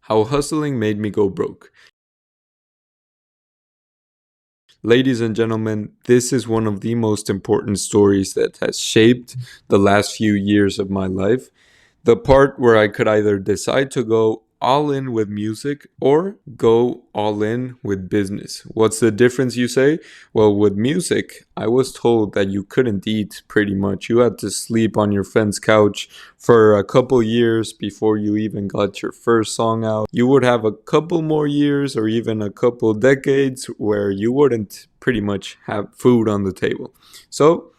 How hustling made me go broke. Ladies and gentlemen, this is one of the most important stories that has shaped the last few years of my life. The part where I could either decide to go all in with music or go all in with business. What's the difference, you say? Well, with music, I was told that you couldn't eat pretty much. You had to sleep on your friend's couch for a couple years before you even got your first song out. You would have a couple more years or even a couple decades where you wouldn't pretty much have food on the table. So,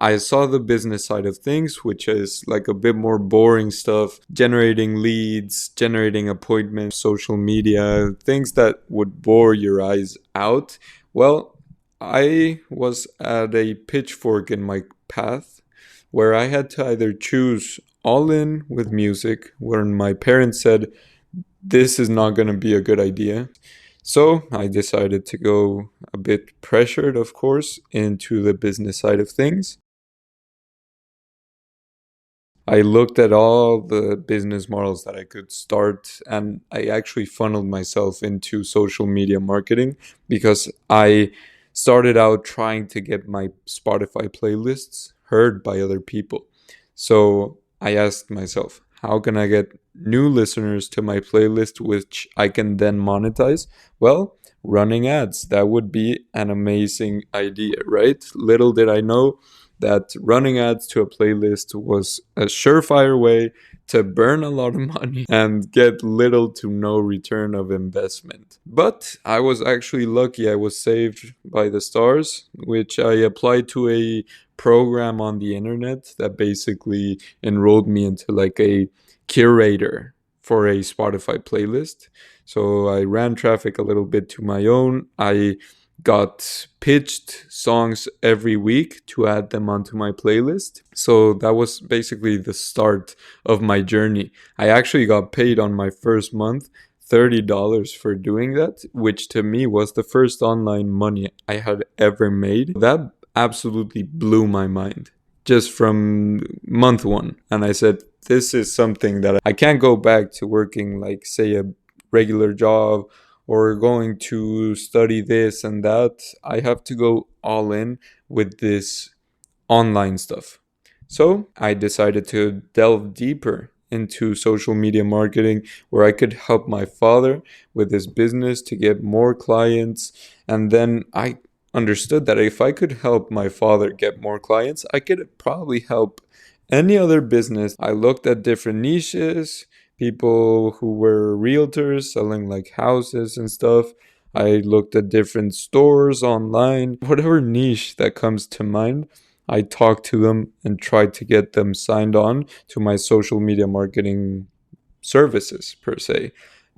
I saw the business side of things, which is like a bit more boring stuff, generating leads, generating appointments, social media, things that would bore your eyes out. Well, I was at a pitchfork in my path where I had to either choose all in with music, when my parents said, this is not going to be a good idea. So I decided to go a bit pressured, of course, into the business side of things. I looked at all the business models that I could start, and I actually funneled myself into social media marketing because I started out trying to get my Spotify playlists heard by other people. So I asked myself, how can I get new listeners to my playlist, which I can then monetize? Well, running ads. That would be an amazing idea, right? Little did I know that running ads to a playlist was a surefire way to burn a lot of money and get little to no return of investment. But I was actually lucky. I was saved by the stars, which I applied to a program on the internet that basically enrolled me into like a curator for a Spotify playlist. So I ran traffic a little bit to my own. I got pitched songs every week to add them onto my playlist. So that was basically the start of my journey. I actually got paid on my first month $30 for doing that, which to me was the first online money I had ever made. That absolutely blew my mind just from month one. And I said, this is something that I can't go back to working like, say, a regular job or going to study this and that. I have to go all in with this online stuff. So I decided to delve deeper into social media marketing where I could help my father with his business to get more clients. And then I understood that if I could help my father get more clients, I could probably help any other business. I looked at different niches, people who were realtors selling like houses and stuff. I looked at different stores online, whatever niche that comes to mind. I talked to them and tried to get them signed on to my social media marketing services, per se.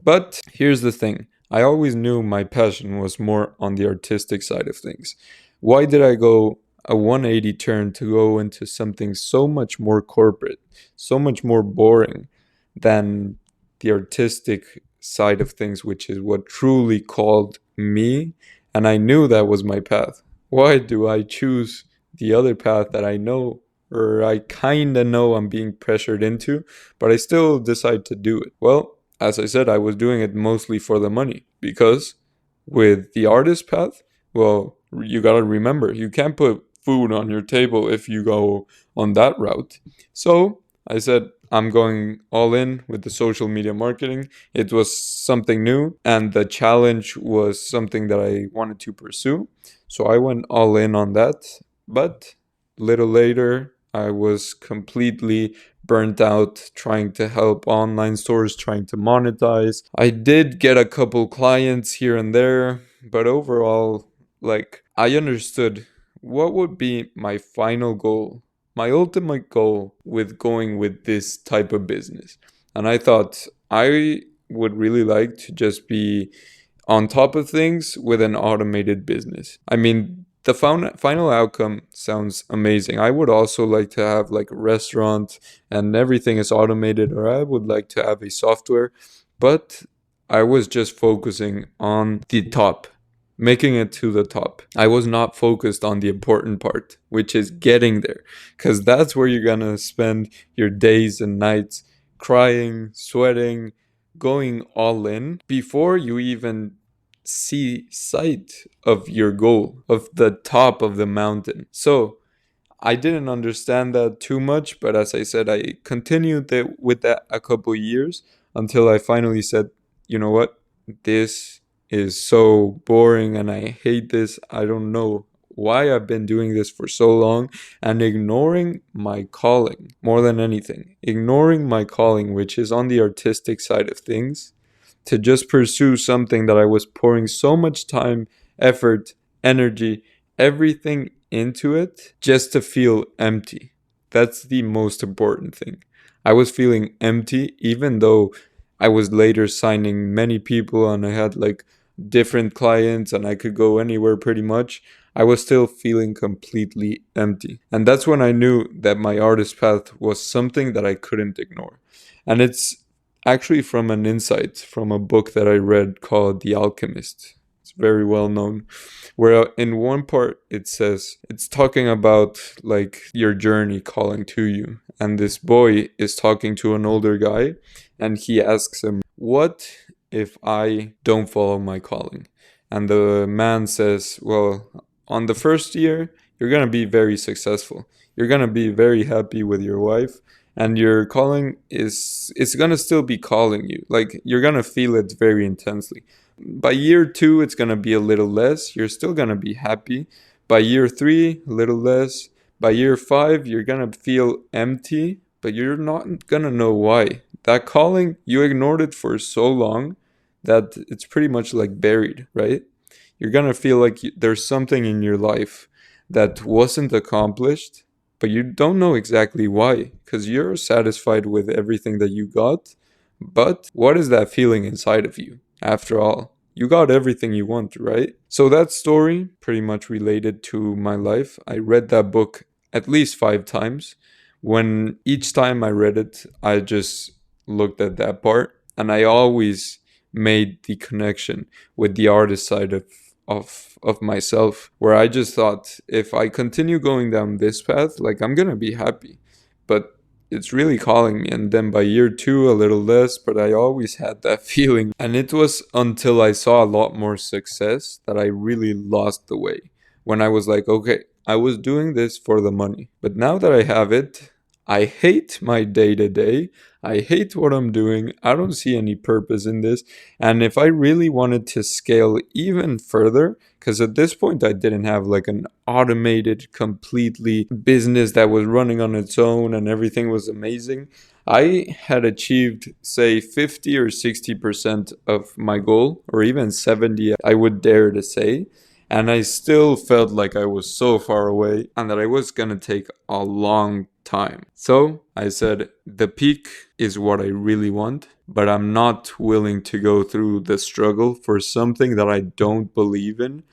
But here's the thing, I always knew my passion was more on the artistic side of things. Why did I go a 180 turn to go into something so much more corporate, so much more boring than the artistic side of things, which is what truly called me? And I knew that was my path. Why do I choose the other path that I know, or I kind of know I'm being pressured into, but I still decide to do it? Well, as I said, I was doing it mostly for the money because with the artist path, well, you got to remember, you can't put food on your table if you go on that route. So I said, I'm going all in with the social media marketing. It was something new, and the challenge was something that I wanted to pursue. So I went all in on that. But little later, I was completely burnt out trying to help online stores, trying to monetize. I did get a couple clients here and there, but overall, like, I understood what would be my final goal, my ultimate goal with going with this type of business. And I thought I would really like to just be on top of things with an automated business. I mean, the final outcome sounds amazing. I would also like to have like a restaurant and everything is automated, or I would like to have a software, but I was just focusing on the top, making it to the top. I was not focused on the important part, which is getting there, because that's where you're gonna spend your days and nights crying, sweating, going all in before you even see sight of your goal, of the top of the mountain. So I didn't understand that too much, but as I said, I continued with that a couple years until I finally said, you know what, this is so boring and I hate this. I don't know why I've been doing this for so long and ignoring my calling more than anything. Ignoring my calling, which is on the artistic side of things, to just pursue something that I was pouring so much time, effort, energy, everything into it just to feel empty. That's the most important thing. I was feeling empty, even though I was later signing many people and I had like different clients and I could go anywhere pretty much. I was still feeling completely empty. And that's when I knew that my artist path was something that I couldn't ignore. And it's actually from an insight from a book that I read called The Alchemist. It's very well known. Where in one part it says it's talking about like your journey calling to you. And this boy is talking to an older guy and he asks him, "What if I don't follow my calling?" And the man says, "Well, on the first year, you're going to be very successful. You're going to be very happy with your wife and your calling is it's going to still be calling you. Like you're going to feel it very intensely. By year 2 it's going to be a little less. You're still going to be happy. By year 3 a little less. By year 5 you're going to feel empty, but you're not going to know why. That calling, you ignored it for so long that it's pretty much like buried, right? You're going to feel like there's something in your life that wasn't accomplished, but you don't know exactly why because you're satisfied with everything that you got. But what is that feeling inside of you? After all, you got everything you want, right? So that story pretty much related to my life. I read that book at least 5 times. When each time I read it, I just looked at that part and I always made the connection with the artist side of myself, where I just thought if I continue going down this path, like I'm gonna be happy. But it's really calling me. And then by year 2 a little less, but I always had that feeling. And it was until I saw a lot more success that I really lost the way. When I was like, okay, I was doing this for the money, but now that I have it, I hate my day to day. I hate what I'm doing. I don't see any purpose in this. And if I really wanted to scale even further, because at this point I didn't have like an automated completely business that was running on its own and everything was amazing. I had achieved say 50 or 60% of my goal, or even 70, I would dare to say. And I still felt like I was so far away and that I was gonna take a long time. So I said, the peak is what I really want, but I'm not willing to go through the struggle for something that I don't believe in,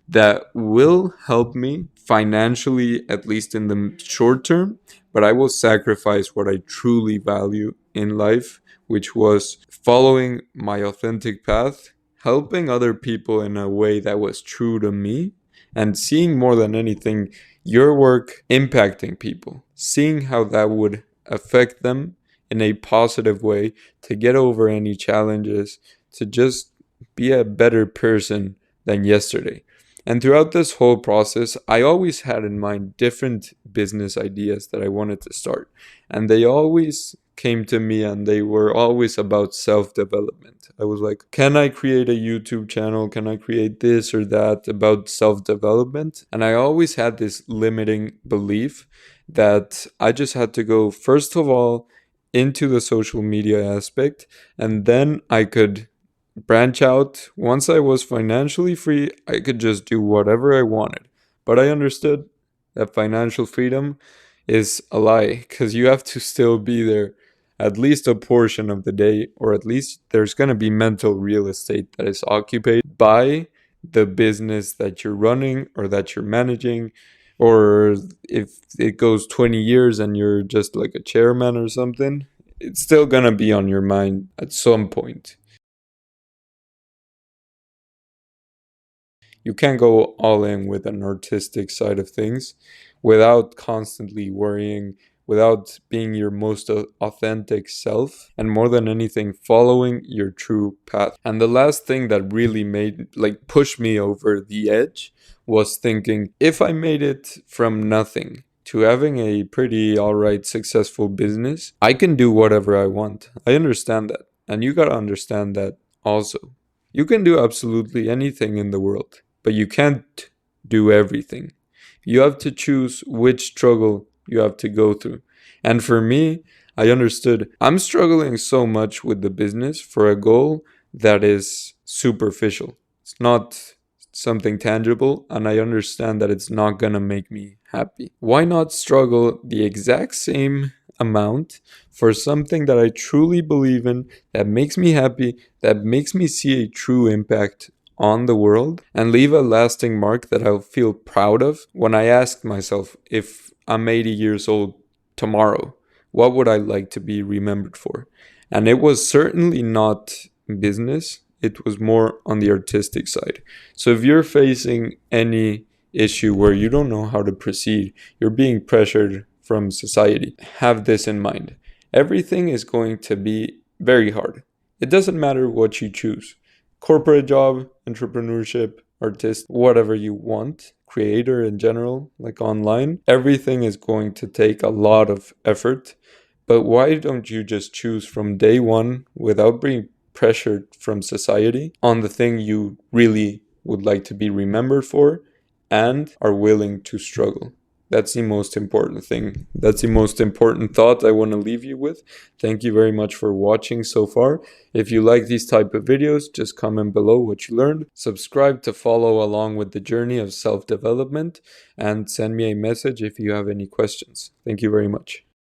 that will help me financially, at least in the short term, but I will sacrifice what I truly value in life, which was following my authentic path, helping other people in a way that was true to me, and seeing more than anything your work impacting people, seeing how that would affect them in a positive way to get over any challenges, to just be a better person than yesterday. And throughout this whole process, I always had in mind different business ideas that I wanted to start. And they always came to me and they were always about self development. I was like, can I create a YouTube channel? Can I create this or that about self development? And I always had this limiting belief that I just had to go, first of all, into the social media aspect, and then I could branch out. Once I was financially free, I could just do whatever I wanted. But I understood that financial freedom is a lie because you have to still be there at least a portion of the day, or at least there's going to be mental real estate that is occupied by the business that you're running or that you're managing. Or if it goes 20 years and you're just like a chairman or something, it's still going to be on your mind at some point. You can't go all in with an artistic side of things without constantly worrying without being your most authentic self, and more than anything, following your true path. And the last thing that really made, like, push me over the edge was thinking, if I made it from nothing to having a pretty alright successful business, I can do whatever I want. I understand that. And you gotta understand that also. You can do absolutely anything in the world, but you can't do everything. You have to choose which struggle you have to go through. And for me, I understood I'm struggling so much with the business for a goal that is superficial. It's not something tangible, and I understand that it's not gonna make me happy. Why not struggle the exact same amount for something that I truly believe in, that makes me happy, that makes me see a true impact on the world, and leave a lasting mark that I'll feel proud of? When I asked myself, if I'm 80 years old tomorrow, what would I like to be remembered for? And it was certainly not business, it was more on the artistic side. So if you're facing any issue where you don't know how to proceed, you're being pressured from society, have this in mind. Everything is going to be very hard. It doesn't matter what you choose. Corporate job, entrepreneurship, artist, whatever you want, creator in general, like online, everything is going to take a lot of effort. But why don't you just choose from day one, without being pressured from society, on the thing you really would like to be remembered for and are willing to struggle? That's the most important thing. That's the most important thought I want to leave you with. Thank you very much for watching so far. If you like these type of videos, just comment below what you learned. Subscribe to follow along with the journey of self-development, and send me a message if you have any questions. Thank you very much.